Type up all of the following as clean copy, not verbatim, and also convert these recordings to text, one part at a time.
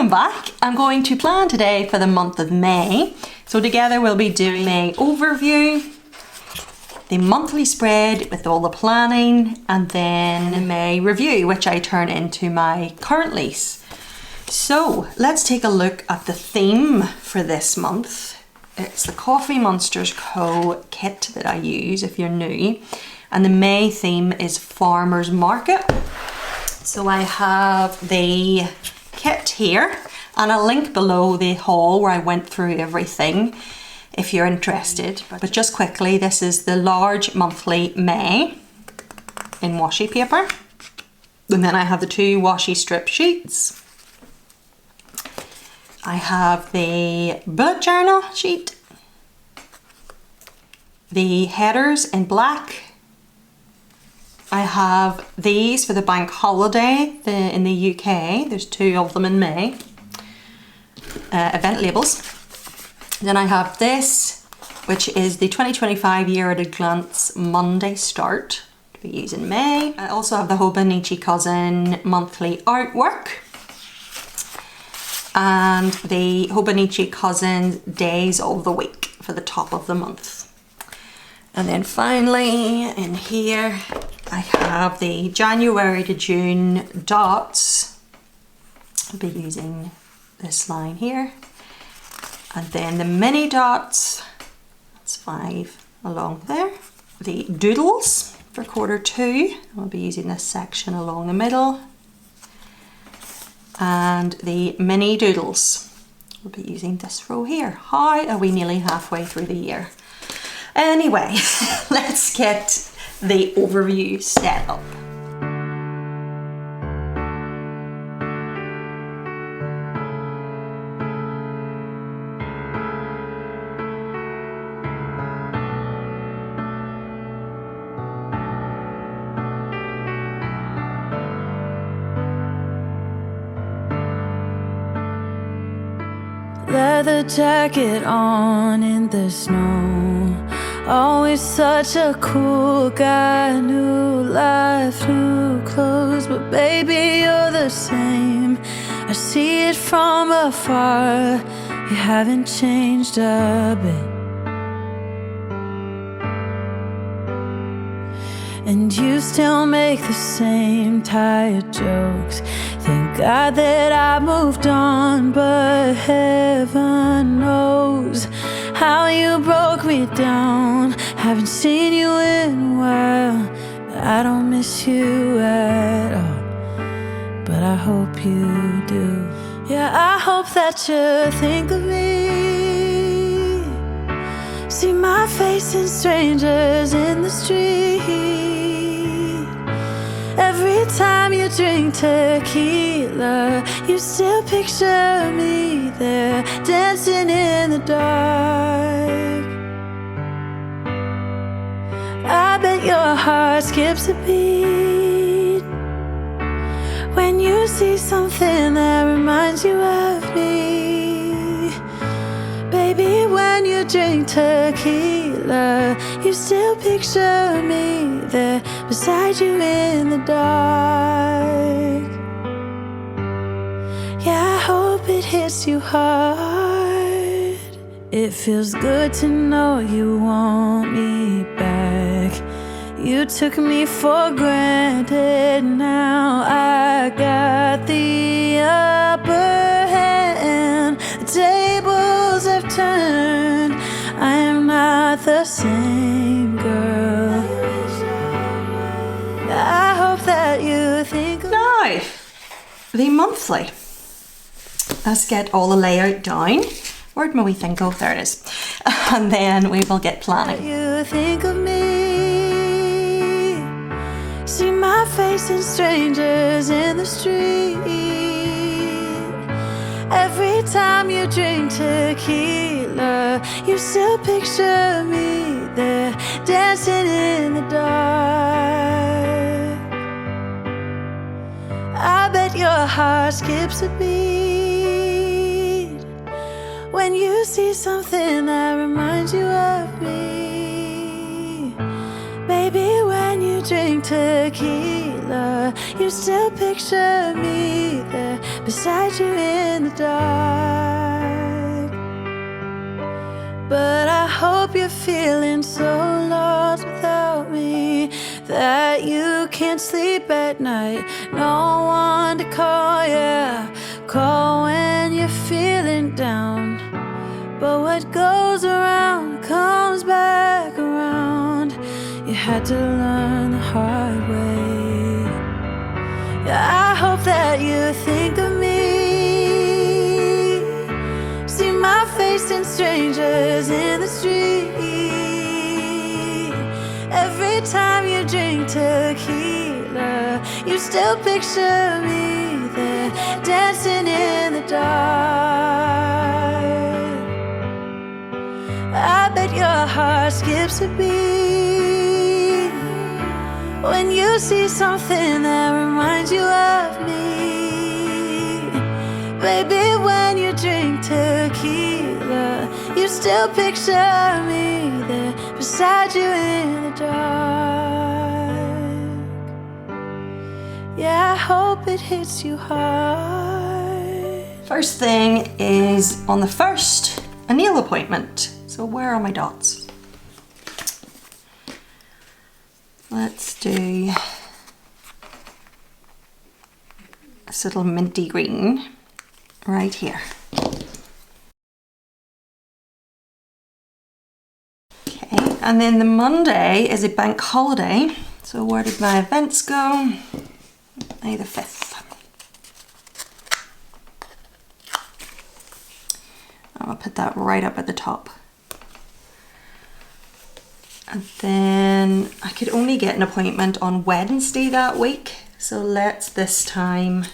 welcome back. I'm going to plan today for the month of May. So together we'll be doing May overview, the monthly spread with all the planning, and then a May review, which I turn into my current lease. So let's take a look at the theme for this month. It's the Coffee Monsterz Co kit that I use if you're new. And the May theme is Farmer's Market. So I have the kit here and a link below the haul where I went through everything if you're interested. But just quickly, this is the large monthly May in washi paper. And then I have the 2 washi strip sheets. I have the bullet journal sheet, the headers in black. I have these for the bank holiday in the UK. There's 2 of them in May. Event labels. Then I have this, which is the 2025 year at a glance Monday start to be used in May. I also have the Hubman and Chubgirl monthly artwork and the Hubman and Chubgirl days of the week for the top of the month. And then finally in here I have the January to June dots. I'll be using this line here. And then the mini dots, that's 5 along there. The doodles for quarter 2, I'll be using this section along the middle. And the mini doodles, we'll be using this row here. How are we nearly halfway through the year? Anyway, let's get the overview set up. Leather jacket on in the snow. Always such a cool guy. New life, new clothes, but baby you're the same. I see it from afar. You haven't changed a bit. And you still make the same tired jokes. Thank God that I moved on, but heaven knows how you broke me down. Haven't seen you in a while, but I don't miss you at all. But I hope you do. Yeah, I hope that you think of me. See my face in strangers in the street. Every time you drink tequila, you still picture me there, dancing in the dark. I bet your heart skips a beat when you see something that reminds you of me. Baby, when you drink tequila, you still picture me there beside you in the dark. Yeah, I hope it hits you hard. It feels good to know you want me back. You took me for granted, now I got the upper hand. The tables have turned, I am not the same girl. I hope that you think of Now, the monthly. Let's get all the layout down. Where'd my wee thing go? There it is. And then we will get planning. You think of me. See my face in strangers in the street. Every time you drink tequila, you still picture me there, dancing in the dark. I bet your heart skips a beat when you see something that reminds you of me. Baby, when you drink tequila, you still picture me there beside you in the dark. But I hope you're feeling so lost without me that you can't sleep at night. No one to call, yeah. Call when you're feeling down. But what goes around comes back around. You had to learn the hard way. Yeah, I hope that you think of me. See my face in strangers in the street. Every time you drink tequila, you still picture me there, dancing in the dark. I bet your heart skips a beat when you see something that reminds you of me. Baby, when you drink tequila, you still picture me there beside you in the dark. Yeah, I hope it hits you hard. First thing is on the first, a nail appointment. So where are my dots? Let's do this little minty green right here. Okay, and then the Monday is a bank holiday. So where did my events go? May the 5th. I'll put that right up at the top. And then I could only get an appointment on Wednesday that week. So let's this time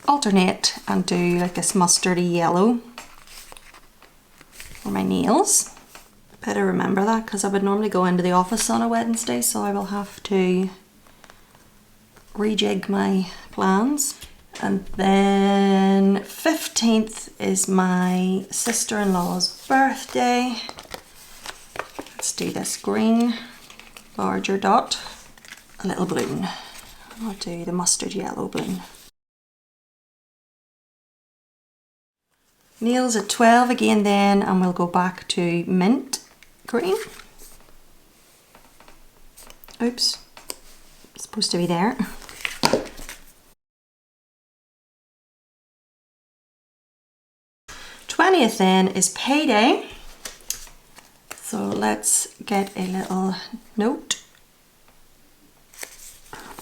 alternate and do like this mustardy yellow for my nails. Better remember that because I would normally go into the office on a Wednesday, so I will have to rejig my plans. And then 15th is my sister-in-law's birthday. Let's do this green, larger dot, a little balloon. I'll do the mustard yellow balloon. Nails at 12 again then, and we'll go back to mint green. Oops, it's supposed to be there. th then is payday. So let's get a little note.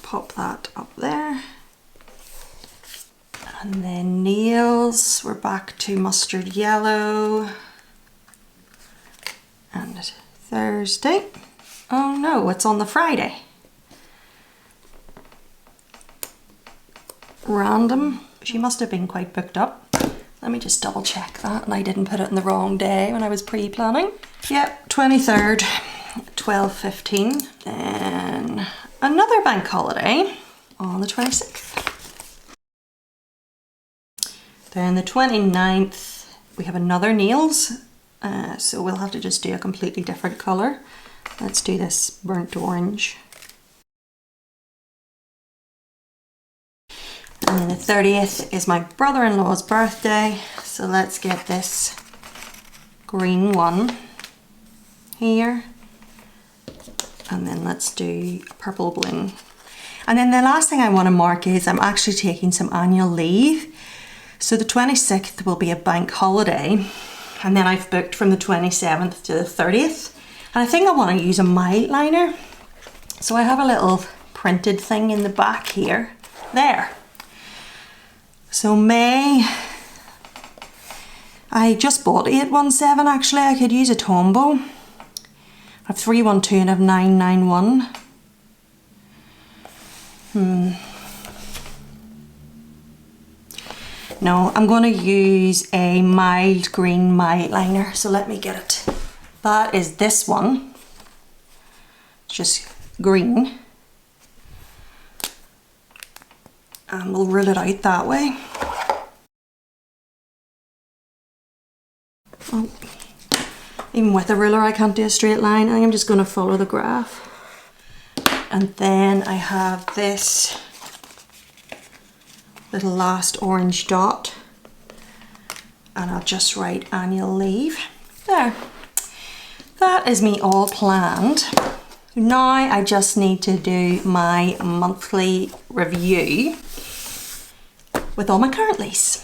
Pop that up there. And then nails, we're back to mustard yellow. And Thursday. Oh no, it's on the Friday. Random. She must have been quite booked up. Let me just double check that and I didn't put it in the wrong day when I was pre-planning. Yep, 23rd, 12:15. Then another bank holiday on the 26th. Then the 29th, we have another nails. So we'll have to just do a completely different colour. Let's do this burnt orange. And then the 30th is my brother-in-law's birthday. So let's get this green one here. And then let's do a purple balloon. And then the last thing I want to mark is I'm actually taking some annual leave. So the 26th will be a bank holiday. And then I've booked from the 27th to the 30th. And I think I want to use a mild liner. So I have a little printed thing in the back here. There. So May, I just bought 817 actually. I could use a Tombow. I have 312 and I have 991. No, I'm going to use a mild green mild liner. So let me get it. That is this one. It's just green. And we'll rule it out that way. Oh, even with a ruler I can't do a straight line. I think I'm just going to follow the graph. And then I have this little last orange dot, and I'll just write annual leave. There. That is me all planned. Now I just need to do my monthly review with all my currentlies.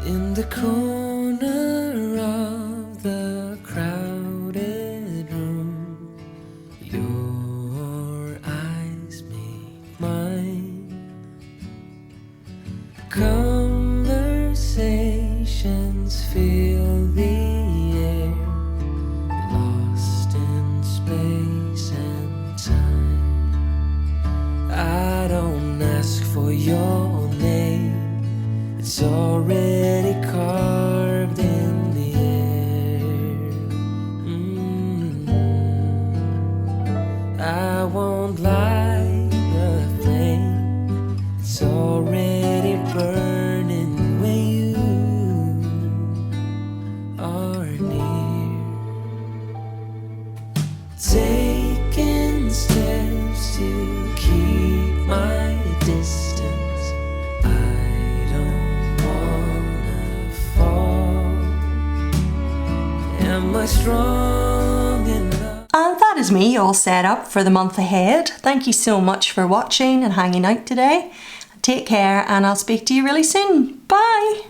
In the corner of the crowded room, your eyes meet mine. Conversations fill the air, lost in space and time. I don't ask for your name, it's already carved in the air. I won't light a flame, it's already burning when you are near. Taking steps to keep my distance, am I strong enough? And that is me all set up for the month ahead. Thank you so much for watching and hanging out today. Take care, and I'll speak to you really soon. Bye!